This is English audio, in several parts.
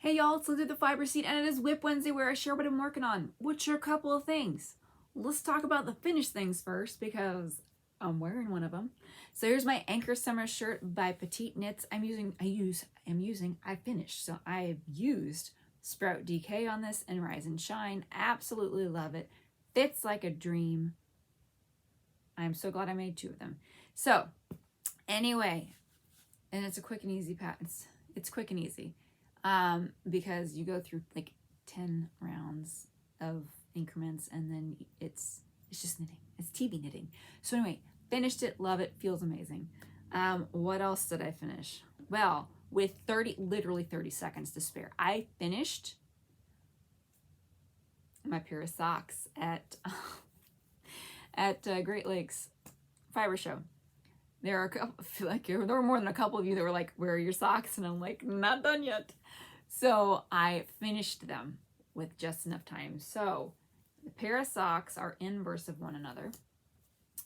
Hey y'all, it's Lizzie the Fiber Seed, and it is WIP Wednesday where I share what I'm working on, which are a couple of things. Let's talk about the finished things first because I'm wearing one of them. So here's my Ankers Summer Shirt by PetiteKnit. I finished. So I've used Sprout DK on this and Rise and Shine. Absolutely love it. Fits like a dream. I'm so glad I made two of them. So anyway, and it's a quick and easy pattern. It's quick and easy. Because you go through like 10 rounds of increments and then it's just knitting. It's TV knitting. So anyway, finished it, love it, feels amazing. What else did I finish? Well, with literally 30 seconds to spare, I finished my Parasox at Great Lakes Fiber Show. There are there were more than a couple of you that were like, "Where are your socks?" And I'm like, "Not done yet." So I finished them with just enough time. So the Parasox are inverse of one another.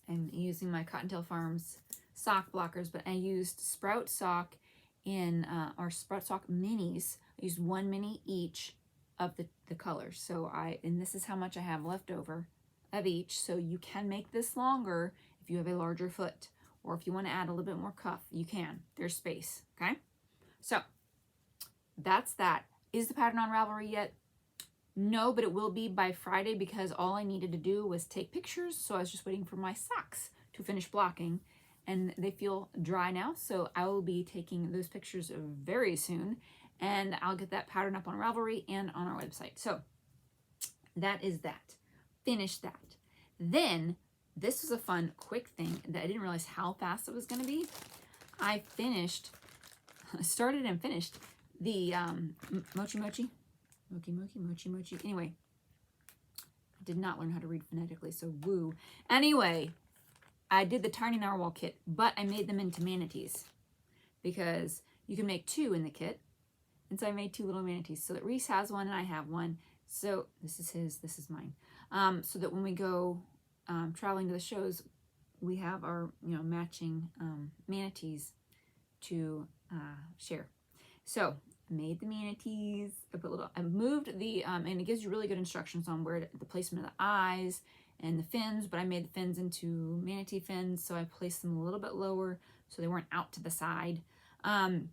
I'm using my Cottontail Farms sock blockers, but I used Sprout Sock in our Sprout Sock minis. I used one mini each of the colors. So and this is how much I have left over of each. So you can make this longer if you have a larger foot. Or if you want to add a little bit more cuff, you can. There's space, okay? So that's that. Is the pattern on Ravelry yet? No, but it will be by Friday because all I needed to do was take pictures. So I was just waiting for my socks to finish blocking and they feel dry now. So I will be taking those pictures very soon and I'll get that pattern up on Ravelry and on our website. So that is that. Finish that. Then this was a fun, quick thing that I didn't realize how fast it was going to be. I started and finished the Mochi Mochi. Anyway, I did not learn how to read phonetically, so woo. Anyway, I did the Tiny Narwhal kit, but I made them into Manatees because you can make two in the kit. And so I made two little Manatees so that Reese has one and I have one. So this is his, this is mine. So that when we go traveling to the shows, we have our matching Manatees to share. So I made the Manatees. I moved the and it gives you really good instructions on where the placement of the eyes and the fins, but I made the fins into manatee fins, so I placed them a little bit lower so they weren't out to the side. And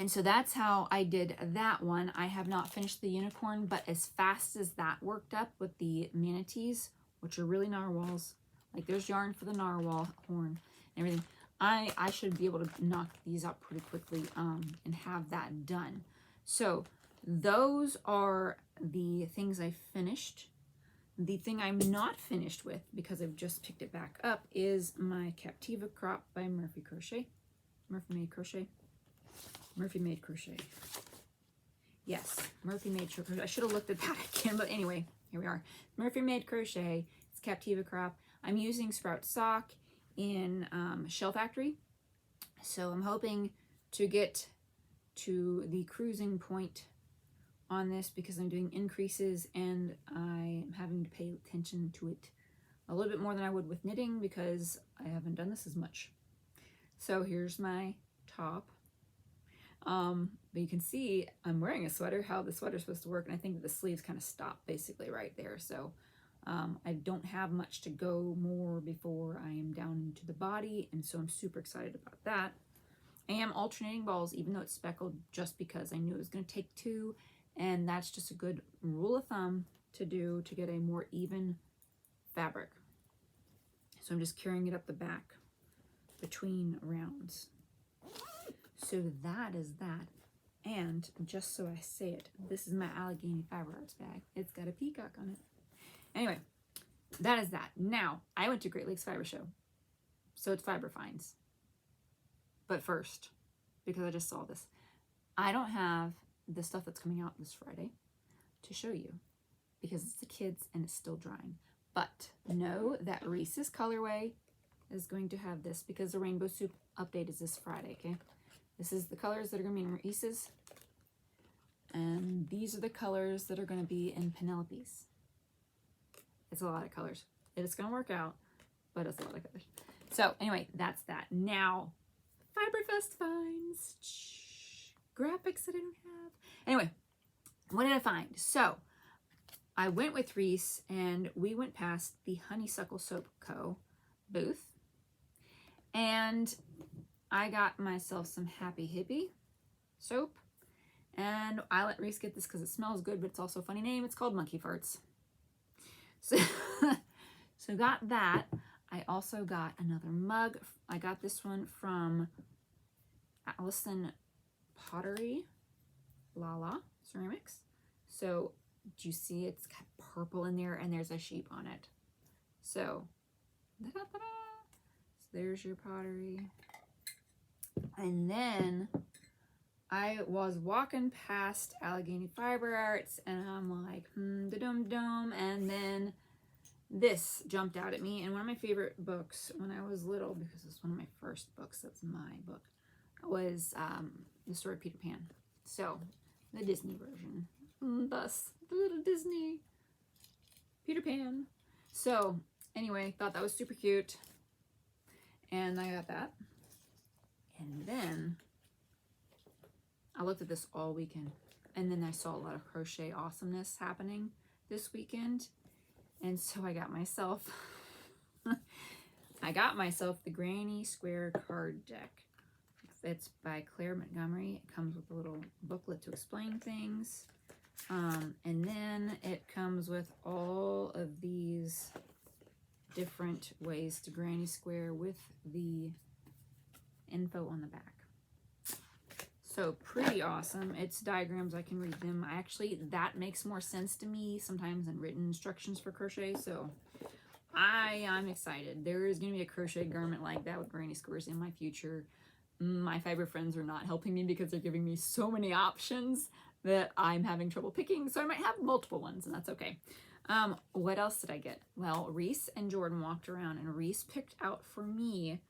so that's how I did that one. I have not finished the unicorn, but as fast as that worked up with the Manatees, which are really narwhals, like there's yarn for the narwhal horn and everything, I should be able to knock these out pretty quickly and have that done. So those are the things I finished. The thing I'm not finished with, because I've just picked it back up, is my Captiva Crop by Murphy Made Crochet. Yes, Murphy Made Crochet. I should have looked at that again, but anyway, here we are. Murphy Made Crochet. It's Captiva Crop. I'm using Sprout Sock in Shell Factory. So I'm hoping to get to the cruising point on this because I'm doing increases and I'm having to pay attention to it a little bit more than I would with knitting because I haven't done this as much. So here's my top. But you can see I'm wearing a sweater, how the sweater's supposed to work, and I think the sleeves kind of stop basically right there. So I don't have much to go more before I am down into the body, and so I'm super excited about that. I am alternating balls, even though it's speckled, just because I knew it was going to take two, and that's just a good rule of thumb to do to get a more even fabric. So I'm just carrying it up the back between rounds. So that is that. And just so I say it, this is my Allegheny Fiber Arts bag. It's got a peacock on it. Anyway, that is that. Now, I went to Great Lakes Fiber Show. So it's fiber finds. But first, because I just saw this, I don't have the stuff that's coming out this Friday to show you because it's the kids and it's still drying. But know that Reese's colorway is going to have this because the Rainbow Soup update is this Friday, okay? This is the colors that are going to be in Reese's. And these are the colors that are going to be in Penelope's. It's a lot of colors. It's going to work out, but it's a lot of colors. So anyway, that's that. Now, Fiber Fest finds. Graphics that I don't have. Anyway, what did I find? So I went with Reese and we went past the Honeysuckle Soap Co. booth. And I got myself some Happy Hippie soap. And I let Reese get this because it smells good, but it's also a funny name. It's called Monkey Farts. So, so got that. I also got another mug. I got this one from Allison Pottery Lala Ceramics. So do you see it's got purple in there and there's a sheep on it. So, so there's your pottery. And then I was walking past Allegheny Fiber Arts and I'm like, da-dum-dum. And then this jumped out at me. And one of my favorite books when I was little, because it's one of my first books, that's my book, was The Story of Peter Pan. So, the Disney version. Thus, the little Disney Peter Pan. So, anyway, thought that was super cute. And I got that. And then I looked at this all weekend. And then I saw a lot of crochet awesomeness happening this weekend. And so I got myself the Granny Square card deck. It's by Claire Montgomery. It comes with a little booklet to explain things. And then it comes with all of these different ways to Granny Square with the info on the back. So pretty awesome. It's diagrams, I can read them. That makes more sense to me sometimes than written instructions for crochet. So I'm excited. There is going to be a crochet garment like that with Granny Squares in my future. My fiber friends are not helping me because they're giving me so many options that I'm having trouble picking. So I might have multiple ones and that's okay. What else did I get? Well, Reese and Jordan walked around and Reese picked out for me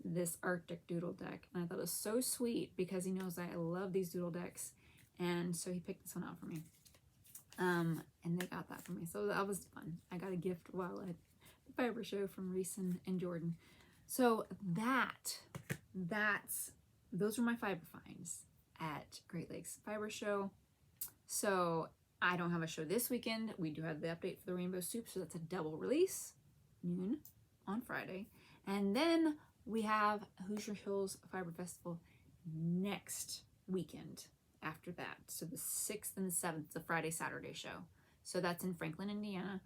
this Arctic doodle deck. And I thought it was so sweet because he knows I love these doodle decks. And so he picked this one out for me. And they got that for me. So that was fun. I got a gift while at the fiber show from Reese and Jordan. So those were my fiber finds at Great Lakes Fiber Show. So I don't have a show this weekend. We do have the update for the Rainbow Soup, so that's a double release, noon on Friday. And then we have Hoosier Hills Fiber Festival next weekend after that. So the 6th and the 7th, the Friday, Saturday show. So that's in Franklin, Indiana.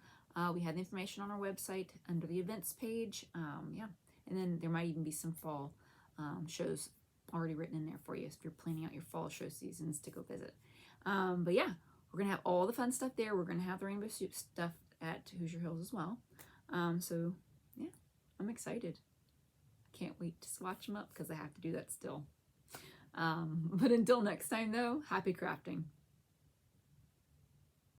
We have the information on our website under the events page. Yeah. And then there might even be some fall shows already written in there for you if you're planning out your fall show seasons to go visit. But yeah, we're going to have all the fun stuff there. We're going to have the Rainbow Soup stuff at Hoosier Hills as well. So yeah, I'm excited. Can't wait to swatch them up because I have to do that still. But until next time though, happy crafting.